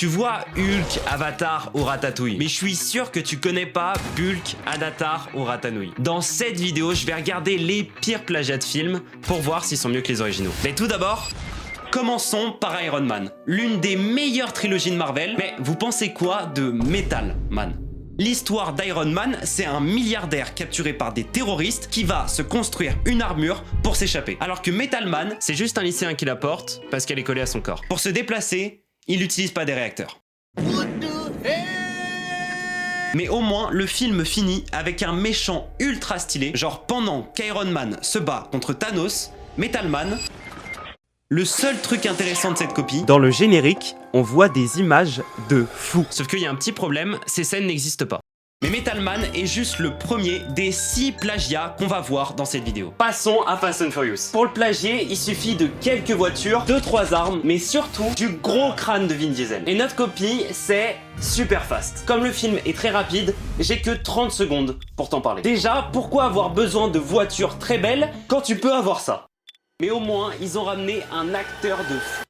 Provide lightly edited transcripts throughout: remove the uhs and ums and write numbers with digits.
Tu vois Hulk, Avatar ou Ratatouille, mais je suis sûr que tu connais pas Bulk, Adatar ou Ratanouille. Dans cette vidéo, je vais regarder les pires plagiats de films pour voir s'ils sont mieux que les originaux. Mais tout d'abord, commençons par Iron Man, l'une des meilleures trilogies de Marvel. Mais vous pensez quoi de Metal Man? L'histoire d'Iron Man, c'est un milliardaire capturé par des terroristes qui va se construire une armure pour s'échapper. Alors que Metal Man, c'est juste un lycéen qui la porte parce qu'elle est collée à son corps. Pour se déplacer, il n'utilise pas des réacteurs. Mais au moins, le film finit avec un méchant ultra stylé, genre pendant qu'Iron Man se bat contre Thanos, Metal Man... Le seul truc intéressant de cette copie, dans le générique, on voit des images de fou. Sauf qu'il y a un petit problème, ces scènes n'existent pas. Mais Metal Man est juste le premier des 6 plagiats qu'on va voir dans cette vidéo. Passons à Fast and Furious. Pour le plagier, il suffit de quelques voitures, 2-3 armes, mais surtout du gros crâne de Vin Diesel. Et notre copie, c'est super fast. Comme le film est très rapide, j'ai que 30 secondes pour t'en parler. Déjà, pourquoi avoir besoin de voitures très belles quand tu peux avoir ça? Mais au moins, ils ont ramené un acteur de fou.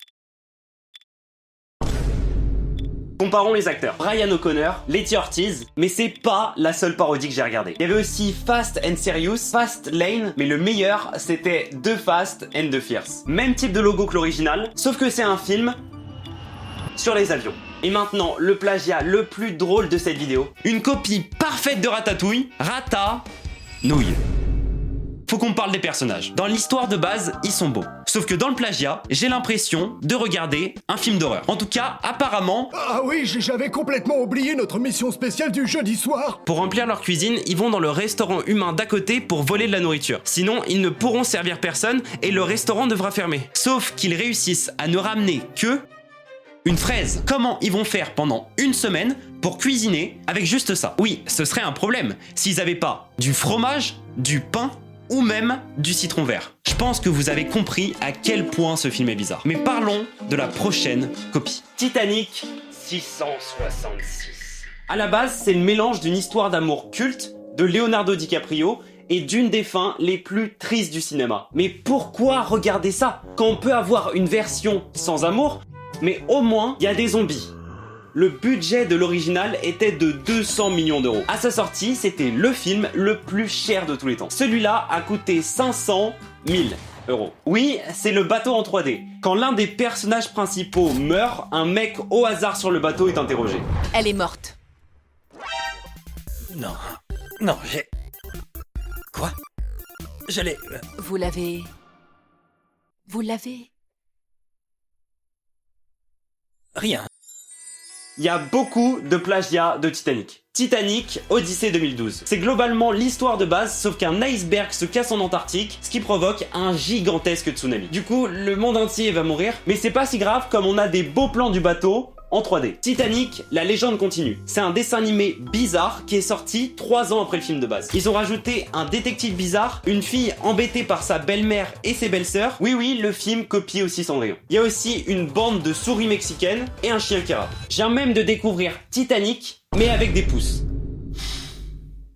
Comparons les acteurs. Brian O'Connor, Letty Ortiz, mais c'est pas la seule parodie que j'ai regardée. Il y avait aussi Fast and Serious, Fast Lane, mais le meilleur, c'était The Fast and the Fierce. Même type de logo que l'original, sauf que c'est un film sur les avions. Et maintenant, le plagiat le plus drôle de cette vidéo. Une copie parfaite de Ratatouille, Rata-nouille. Faut qu'on parle des personnages. Dans l'histoire de base, ils sont beaux. Sauf que dans le plagiat, j'ai l'impression de regarder un film d'horreur. En tout cas, apparemment... Ah oui, j'avais complètement oublié notre mission spéciale du jeudi soir. Pour remplir leur cuisine, ils vont dans le restaurant humain d'à côté pour voler de la nourriture. Sinon, ils ne pourront servir personne et le restaurant devra fermer. Sauf qu'ils réussissent à ne ramener que... une fraise. Comment ils vont faire pendant une semaine pour cuisiner avec juste ça? Oui, ce serait un problème s'ils n'avaient pas du fromage, du pain ou même du citron vert. Je pense que vous avez compris à quel point ce film est bizarre. Mais parlons de la prochaine copie. Titanic 666. À la base, c'est le mélange d'une histoire d'amour culte de Leonardo DiCaprio et d'une des fins les plus tristes du cinéma. Mais pourquoi regarder ça quand on peut avoir une version sans amour, mais au moins il y a des zombies? Le budget de l'original était de 200 millions d'euros. À sa sortie, c'était le film le plus cher de tous les temps. Celui-là a coûté 500 000 euros. Oui, c'est le bateau en 3D. Quand l'un des personnages principaux meurt, un mec au hasard sur le bateau est interrogé. Elle est morte. Non, j'ai... Quoi? Je l'ai... Vous l'avez... Rien. Il y a beaucoup de plagiats de Titanic. Titanic, Odyssée 2012. C'est globalement l'histoire de base, sauf qu'un iceberg se casse en Antarctique, ce qui provoque un gigantesque tsunami. Du coup, le monde entier va mourir, mais c'est pas si grave comme on a des beaux plans du bateau en 3D. Titanic, la légende continue. C'est un dessin animé bizarre qui est sorti 3 ans après le film de base. Ils ont rajouté un détective bizarre, une fille embêtée par sa belle-mère et ses belles-sœurs. Oui, le film copie aussi Cendrillon. Il y a aussi une bande de souris mexicaines et un chien qui rappe. Je viens même de découvrir Titanic, mais avec des pouces.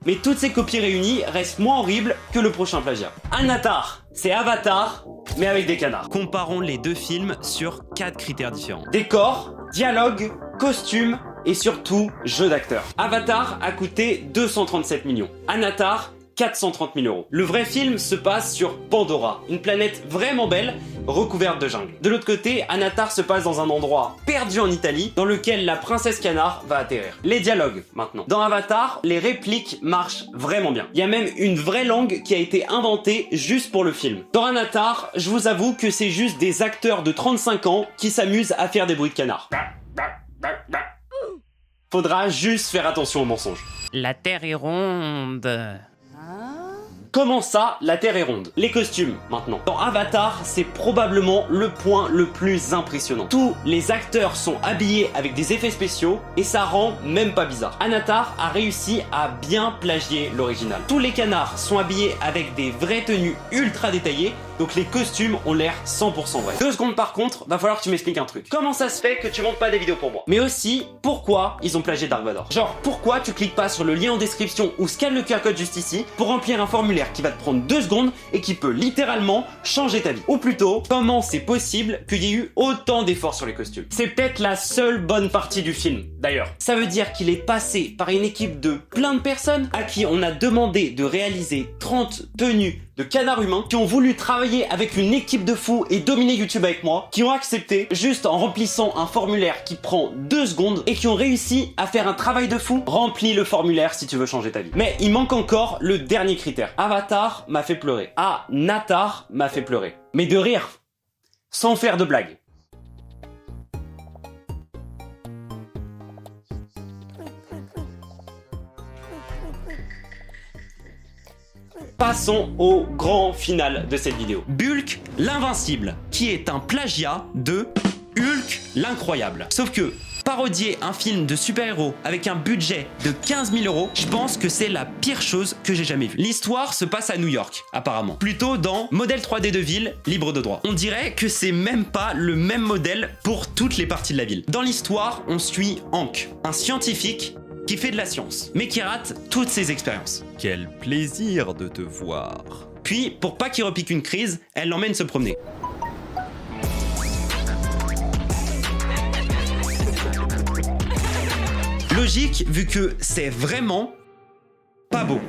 Mais toutes ces copies réunies restent moins horribles que le prochain plagiat. Anatar, c'est Avatar, mais avec des canards. Comparons les deux films sur 4 critères différents. Décor, dialogue, costume et surtout jeu d'acteur. Avatar a coûté 237 millions. Anatar, 430 000 euros. Le vrai film se passe sur Pandora, une planète vraiment belle, recouverte de jungle. De l'autre côté, Anatar se passe dans un endroit perdu en Italie, dans lequel la princesse canard va atterrir. Les dialogues, maintenant. Dans Avatar, les répliques marchent vraiment bien. Il y a même une vraie langue qui a été inventée juste pour le film. Dans Anatar, je vous avoue que c'est juste des acteurs de 35 ans qui s'amusent à faire des bruits de canard. Faudra juste faire attention aux mensonges. La Terre est ronde. Comment ça, la Terre est ronde? Les costumes, maintenant. Dans Avatar, c'est probablement le point le plus impressionnant. Tous les acteurs sont habillés avec des effets spéciaux et ça rend même pas bizarre. Anatar a réussi à bien plagier l'original. Tous les canards sont habillés avec des vraies tenues ultra détaillées Donc les costumes ont l'air 100% vrais. 2 secondes par contre, va falloir que tu m'expliques un truc. Comment ça se fait que tu montes pas des vidéos pour moi? Mais aussi, pourquoi ils ont plagié Dark Vador? Genre, pourquoi tu cliques pas sur le lien en description ou scanne le QR code juste ici pour remplir un formulaire qui va te prendre 2 secondes et qui peut littéralement changer ta vie? Ou plutôt, comment c'est possible qu'il y ait eu autant d'efforts sur les costumes? C'est peut-être la seule bonne partie du film, d'ailleurs. Ça veut dire qu'il est passé par une équipe de plein de personnes à qui on a demandé de réaliser 30 tenues de canards humains, qui ont voulu travailler avec une équipe de fous et dominer YouTube avec moi, qui ont accepté juste en remplissant un formulaire qui prend 2 secondes et qui ont réussi à faire un travail de fou. Remplis le formulaire si tu veux changer ta vie. Mais il manque encore le dernier critère. Avatar m'a fait pleurer. Ah, Natar m'a fait pleurer. Mais de rire, sans faire de blagues. Passons au grand final de cette vidéo. Bulk l'Invincible, qui est un plagiat de Hulk l'Incroyable. Sauf que parodier un film de super-héros avec un budget de 15 000 €, je pense que c'est la pire chose que j'ai jamais vue. L'histoire se passe à New York, apparemment. Plutôt dans modèle 3D de ville, libre de droit. On dirait que c'est même pas le même modèle pour toutes les parties de la ville. Dans l'histoire, on suit Hank, un scientifique qui fait de la science, mais qui rate toutes ses expériences. Quel plaisir de te voir. Puis, pour pas qu'il repique une crise, elle l'emmène se promener. Logique, vu que c'est vraiment pas beau.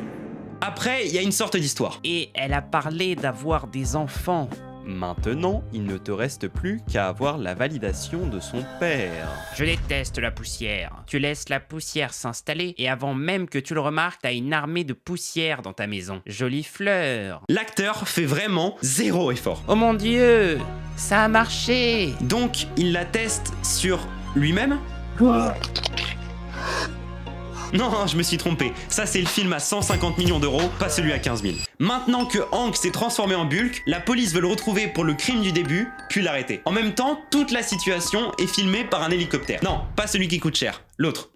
Après, il y a une sorte d'histoire. Et elle a parlé d'avoir des enfants. Maintenant, il ne te reste plus qu'à avoir la validation de son père. Je déteste la poussière. Tu laisses la poussière s'installer et avant même que tu le remarques, t'as une armée de poussière dans ta maison. Jolie fleur. L'acteur fait vraiment 0 effort. Oh mon Dieu, ça a marché. Donc, il la teste sur lui-même ? Non, je me suis trompé. Ça, c'est le film à 150 millions d'euros, pas celui à 15 000. Maintenant que Hank s'est transformé en Bulk, la police veut le retrouver pour le crime du début, puis l'arrêter. En même temps, toute la situation est filmée par un hélicoptère. Non, pas celui qui coûte cher, l'autre.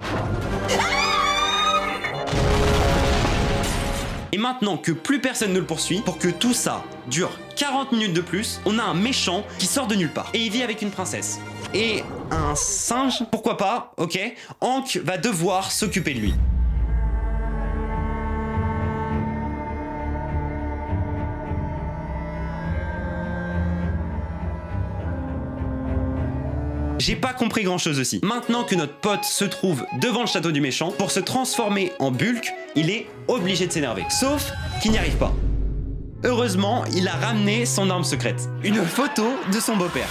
Et maintenant que plus personne ne le poursuit, pour que tout ça dure 40 minutes de plus, on a un méchant qui sort de nulle part. Et il vit avec une princesse. Et un singe, pourquoi pas, ok, Hank va devoir s'occuper de lui. J'ai pas compris grand chose aussi. Maintenant que notre pote se trouve devant le château du méchant, pour se transformer en Bulk, il est obligé de s'énerver. Sauf qu'il n'y arrive pas. Heureusement, il a ramené son arme secrète. Une photo de son beau-père.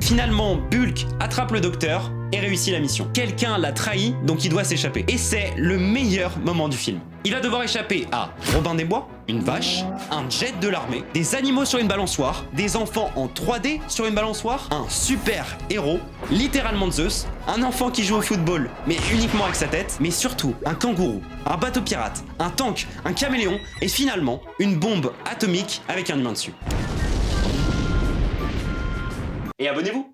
Finalement, Bulk attrape le docteur et réussit la mission. Quelqu'un l'a trahi, donc il doit s'échapper. Et c'est le meilleur moment du film. Il va devoir échapper à Robin des Bois, une vache, un jet de l'armée, des animaux sur une balançoire, des enfants en 3D sur une balançoire, un super héros, littéralement Zeus, un enfant qui joue au football, mais uniquement avec sa tête, mais surtout un kangourou, un bateau pirate, un tank, un caméléon, et finalement, une bombe atomique avec un humain dessus. Et abonnez-vous!